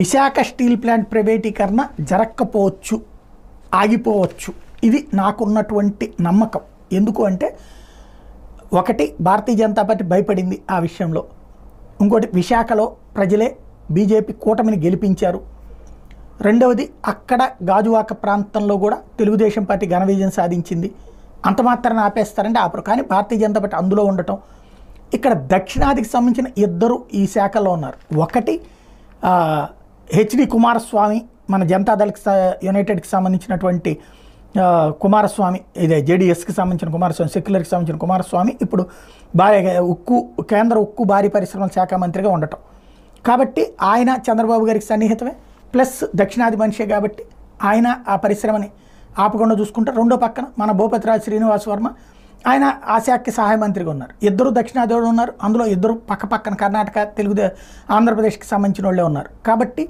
Visakha steel plant ప్రైవేటీకరణ జరగకపోవచ్చు, ఆగిపోవచ్చు. ఇది నాకున్నటువంటి నమ్మకం. ఎందుకు అంటే, ఒకటి భారతీయ జనతా పార్టీ భయపడింది ఆ విషయంలో. ఇంకోటి విశాఖలో ప్రజలే బీజేపీ కూటమిని గెలిపించారు. రెండవది అక్కడ గాజువాక ప్రాంతంలో కూడా తెలుగుదేశం పార్టీ ఘన విజయం సాధించింది. అంత మాత్రాన్ని ఆపేస్తారంటే ఆపరు. కానీ భారతీయ జనతా పార్టీ అందులో ఉండటం, ఇక్కడ దక్షిణాదికి సంబంధించిన ఇద్దరు ఈ శాఖలో ఉన్నారు. ఒకటి హెచ్డి కుమారస్వామి, మన జనతాదళకి యునైటెడ్కి సంబంధించినటువంటి కుమారస్వామి, ఇదే జేడీఎస్కి సంబంధించిన కుమారస్వామి, సెక్యులర్కి సంబంధించిన కుమారస్వామి ఇప్పుడు కేంద్ర ఉక్కు భారీ పరిశ్రమల శాఖ మంత్రిగా ఉండటం. కాబట్టి ఆయన చంద్రబాబు గారికి సన్నిహితమే, ప్లస్ దక్షిణాది మనిషే కాబట్టి ఆయన ఆ పరిశ్రమని ఆపకుండా చూసుకుంటే, రెండో పక్కన మన భూపతిరాజు శ్రీనివాస్ వర్మ, ఆయన ఆ శాఖకి సహాయ మంత్రిగా ఉన్నారు. ఇద్దరు దక్షిణాది ఉన్నారు. అందులో ఇద్దరు పక్క పక్కన కర్ణాటక, ఆంధ్రప్రదేశ్కి సంబంధించిన వాళ్ళే ఉన్నారు. కాబట్టి